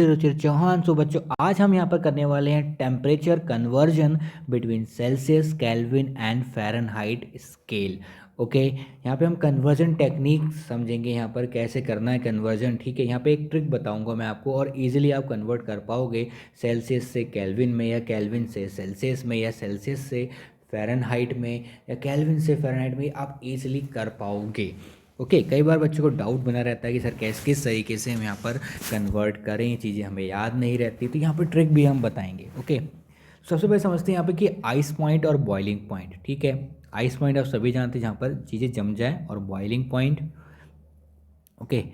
रुचिर चौहान। सो बच्चों, आज हम यहाँ पर करने वाले हैं temperature conversion between Celsius, kelvin and Fahrenheit scale. Okay, यहाँ पे हम कन्वर्जन टेक्निक समझेंगे, यहाँ पर कैसे करना है कन्वर्जन। ठीक है, यहाँ पे एक ट्रिक बताऊंगा मैं आपको और इजीली आप कन्वर्ट कर पाओगे सेल्सियस से केल्विन में, या केल्विन से सेल्सियस में, या सेल्सियस से फ़ारेनहाइट में, या केल्विन से फ़ारेनहाइट में आप इजीली कर पाओगे। ओके, कई बार बच्चों को डाउट बना रहता है कि सर किस तरीके से हम यहाँ पर कन्वर्ट करें, ये चीज़ें हमें याद नहीं रहती, तो यहाँ पर ट्रिक भी हम बताएंगे। ओके, सबसे पहले समझते हैं यहाँ पे कि आइस पॉइंट और बॉइलिंग पॉइंट। ठीक है, आइस पॉइंट आप सभी जानते हैं जहाँ पर चीज़ें जम जाए, और boiling point, okay,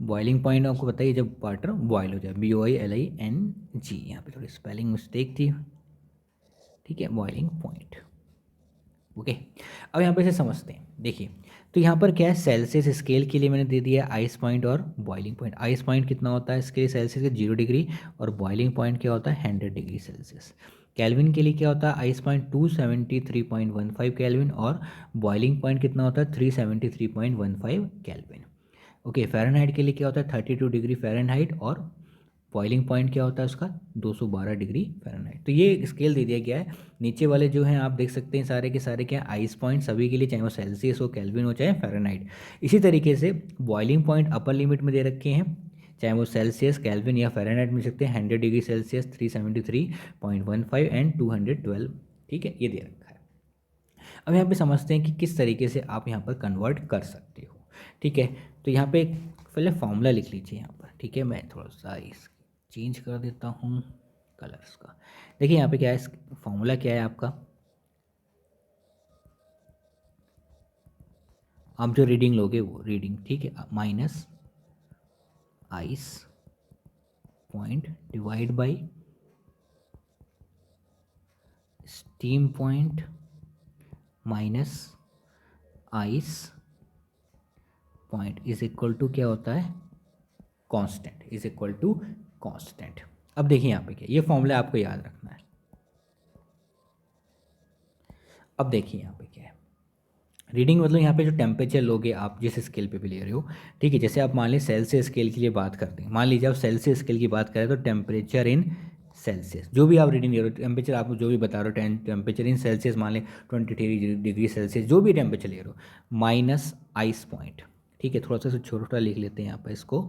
boiling point आपको बताइए जब वाटर बॉयल हो जाए, BOILING। यहाँ पे थोड़ी स्पेलिंग मिस्टेक थी। ठीक है, बॉइलिंग पॉइंट। ओके, अब यहाँ पे से समझते हैं। देखिए, तो यहाँ पर क्या है, सेल्सियस स्केल के लिए मैंने दे दिया आइस पॉइंट और बॉइलिंग पॉइंट। आइस पॉइंट कितना होता है इसके लिए, सेल्सियस के 0 डिग्री, और बॉइलिंग पॉइंट क्या होता है 100 डिग्री सेल्सियस। कैल्विन के लिए क्या होता है, आइस पॉइंट 273.15 कैल्विन, और बॉइलिंग पॉइंट कितना होता है 373.15 कैल्विन। ओके, फ़ारेनहाइट के लिए क्या होता है 32 डिग्री फ़ारेनहाइट, और बॉइलिंग पॉइंट क्या होता है उसका 212 डिग्री फ़ारेनहाइट। तो ये स्केल दे दिया गया है। नीचे वाले जो हैं आप देख सकते हैं सारे के सारे क्या आइस पॉइंट सभी के लिए, चाहे वो सेल्सियस हो, केल्विन हो, चाहे फ़ारेनहाइट। इसी तरीके से बॉइलिंग पॉइंट अपर लिमिट में दे रखे हैं, चाहे वो सेल्सियस, केल्विन या फ़ारेनहाइट मिल सकते हैं। 100 डिग्री सेल्सियस, 373.15 एंड 212। ठीक है, ये दे रखा है। अब यहाँ पे समझते हैं कि किस तरीके से आप यहाँ पर कन्वर्ट कर सकते हो। ठीक है, तो यहाँ पे पहले फॉर्मूला लिख लीजिए यहाँ पर। ठीक है, मैं थोड़ा सा इस चेंज कर देता हूँ कलर्स का। देखिए यहाँ पे क्या है, फॉर्मूला क्या है आपका, आप जो रीडिंग लोगे वो रीडिंग, ठीक है, minus ice point divide by steam point minus ice point is equal to क्या होता है, constant, is equal to constant. अब देखिए यहाँ पे क्या, ये फॉर्मूला आपको याद रखना है। अब देखिए यहाँ पे क्या है, रीडिंग मतलब यहाँ पे जो टेम्परेचर लोगे आप जिस स्केल पे भी ले रहे हो। ठीक है, जैसे आप मान लीजिए सेल्सियस स्केल के लिए बात करते हैं, मान लीजिए आप सेल्सियस स्केल की बात करें तो टेम्परेचर इन सेल्सियस, जो भी आप रीडिंग ले रहे हो, टेम्परेचर आपको जो भी बता रहे हो, टेम्परेचर इन सेल्सियस मान लें 23 डिग्री सेल्सियस, जो भी टेम्परेचर ले रहे हो, माइनस आइस पॉइंट। ठीक है, थोड़ा सा छोटा लिख लेते हैं यहाँ पर इसको,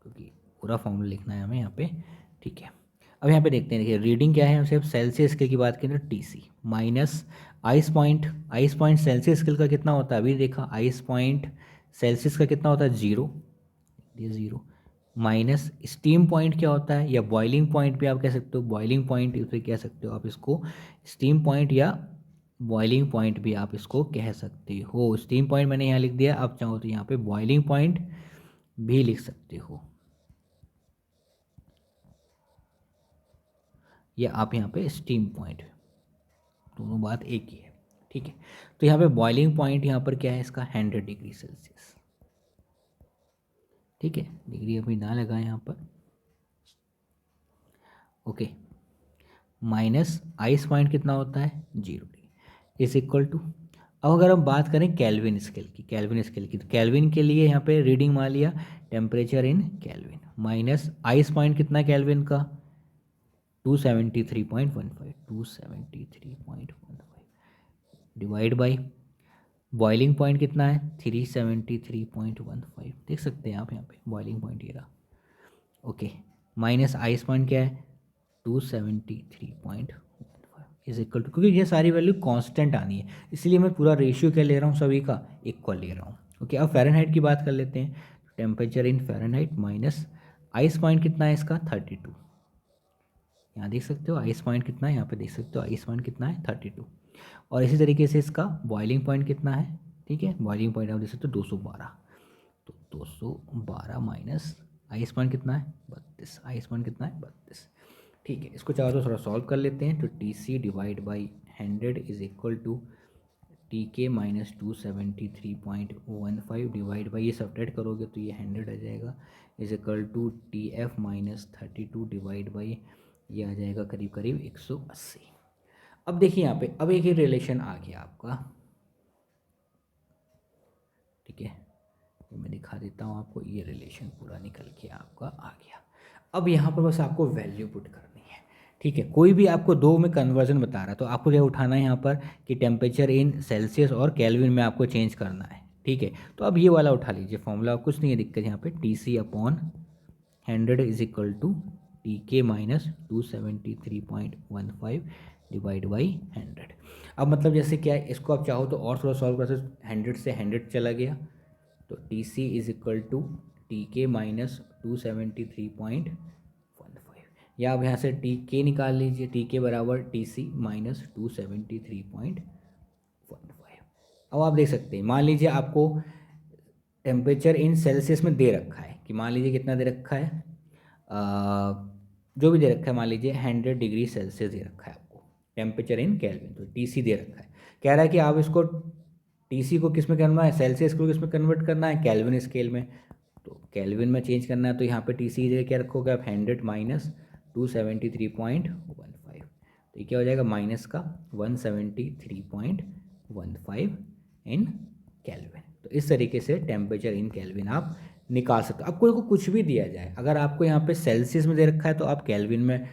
क्योंकि पूरा फॉर्मूला लिखना है हमें यहाँ पे। ठीक है, अब यहाँ पे देखते हैं, देखिए रीडिंग क्या है, हम सिर्फ सेल्सियस स्केल की बात करें तो TC minus ice point. Ice point Celsius scale का कितना होता है, अभी देखा आइस पॉइंट सेल्सियस का कितना होता है 0, ये 0, माइनस स्टीम पॉइंट क्या होता है, या बॉइलिंग पॉइंट भी आप कह सकते हो, बॉइलिंग पॉइंट इसे कह सकते हो आप इसको, स्टीम पॉइंट या बॉइलिंग पॉइंट भी आप इसको कह सकते हो। स्टीम पॉइंट मैंने यहाँ लिख दिया, आप चाहो तो यहाँ पे बॉइलिंग पॉइंट भी लिख सकते हो, या आप यहाँ पे स्टीम पॉइंट, दोनों बात एक ही है। ठीक है, तो यहाँ पे बॉइलिंग पॉइंट यहाँ पर क्या है इसका 100 डिग्री सेल्सियस। ठीक है, डिग्री अभी ना लगाएं यहाँ पर। ओके, माइनस आइस पॉइंट कितना होता है 0 डिग्री, इज इक्वल टू, अब अगर हम बात करें कैल्विन स्केल की, कैल्विन स्केल की, तो कैल्विन के लिए यहाँ पे रीडिंग मान लिया temperature in kelvin, minus ice point कितना है कैल्विन का 273.15, 273.15 डिवाइड बाई बॉइलिंग पॉइंट कितना है 373.15, देख सकते हैं आप यहाँ पे बॉइलिंग पॉइंट ये रहा। ओके, माइनस आइस पॉइंट क्या है 273.15 इज इक्वल टू, क्योंकि ये सारी वैल्यू कांस्टेंट आनी है इसलिए मैं पूरा रेशियो क्या ले रहा हूँ, सभी का इक्वल ले रहा हूँ। ओके, अब फ़ारेनहाइट की बात कर लेते हैं, temperature in Fahrenheit minus ice point कितना है इसका 32, यहाँ देख सकते हो आइस पॉइंट कितना है, यहाँ पे देख सकते हो आइस पॉइंट कितना है 32, और इसी तरीके से इसका बॉइलिंग पॉइंट कितना है। ठीक है, बॉइलिंग पॉइंट आप देख सकते हो 212, तो 212 माइनस आइस पॉइंट कितना है 32, आइस पॉइंट कितना है 32। ठीक है, इसको चाहो तो थोड़ा सॉल्व कर लेते हैं, तो TC divide by 100 is equal to TK minus 273.15 divide by, ये सब्ट्रैक्ट करोगे तो ये 100 आ जाएगा, is equal to TF minus 32 divide by, ये आ जाएगा करीब करीब 180। अब देखिए यहाँ पे, अब एक ही रिलेशन आ गया आपका। ठीक है, ये मैं दिखा देता हूँ आपको, ये रिलेशन पूरा निकल के आपका आ गया। अब यहाँ पर बस आपको वैल्यू पुट करनी है, ठीक है। कोई भी आपको दो में कन्वर्जन बता रहा है तो आपको क्या उठाना है यहाँ पर कि टेम्परेचर इन सेल्सियस और केल्विन में आपको चेंज करना है, ठीक है। तो अब ये वाला उठा लीजिए फॉर्मूला, कुछ नहीं है दिक्कत यहाँ पे, T C upon 100 is equal to T K minus 273.15 divide by 100। अब मतलब जैसे क्या है, इसको आप चाहो तो और थोड़ा सॉल्व कर सकते, 100 से 100 चला गया तो T C is equal to T K minus 273.15, या अब यहाँ से टी के निकाल लीजिए, टी के बराबर टी सी माइनस 273.15। अब आप देख सकते हैं, मान लीजिए आपको टेम्परेचर इन सेल्सियस में दे रखा है कि मान लीजिए कितना दे रखा है, जो भी दे रखा है, मान लीजिए 100 डिग्री सेल्सियस दे रखा है आपको, टेम्परेचर इन केल्विन, तो टी सी दे रखा है। कह रहा है कि आप इसको टी सी को किस में करना है, सेल्सियस को किस में कन्वर्ट करना है, केल्विन स्केल में। तो केल्विन में चेंज करना है तो यहाँ पे टी सी की जगह क्या रखोगे आप, 100 माइनस 273.15, तो ये क्या हो जाएगा, माइनस का 173.15 इन केल्विन। तो इस तरीके से टेम्परेचर इन केल्विन आप निकाल सकते हो। आपको कुछ भी दिया जाए, अगर आपको यहाँ पे सेल्सियस में दे रखा है तो आप केल्विन में,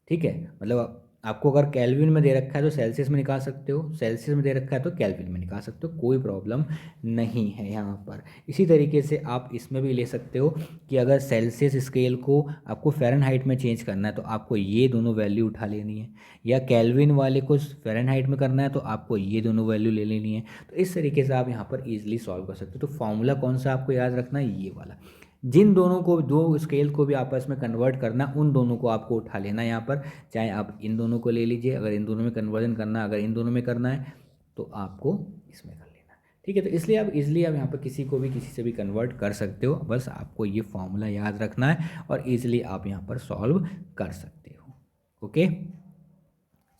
ठीक है, मतलब आपको अगर केल्विन में दे रखा है तो सेल्सियस में निकाल सकते हो, सेल्सियस में दे रखा है तो केल्विन में निकाल सकते हो, कोई प्रॉब्लम नहीं है यहाँ पर। इसी तरीके से आप इसमें भी ले सकते हो कि अगर सेल्सियस स्केल को आपको फ़ारेनहाइट में चेंज करना है तो आपको ये दोनों वैल्यू उठा लेनी है, या केल्विन वाले को फ़ारेनहाइट में करना है तो आपको ये दोनों वैल्यू ले लेनी है। तो इस तरीके से आप यहाँ पर ईजिली सॉल्व कर सकते हो। तो फॉर्मूला कौन सा आपको याद रखना है, ये वाला। जिन दोनों को, दो स्केल को भी आपस में कन्वर्ट करना, उन दोनों को आपको उठा लेना यहाँ पर, चाहे आप इन दोनों को ले लीजिए, अगर इन दोनों में कन्वर्जन करना है, अगर इन दोनों में करना है तो आपको इसमें कर लेना, ठीक है। तो इसलिए आप इजीली आप यहाँ पर किसी को भी किसी से भी कन्वर्ट कर सकते हो, बस आपको ये फॉर्मूला याद रखना है और ईजिली आप यहाँ पर सॉल्व कर सकते हो। ओके,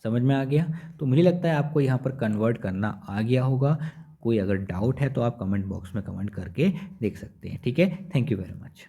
समझ में आ गया? तो मुझे लगता है आपको यहाँ पर कन्वर्ट करना आ गया होगा। कोई अगर डाउट है तो आप कमेंट बॉक्स में कमेंट करके देख सकते हैं, ठीक है। Thank you very much.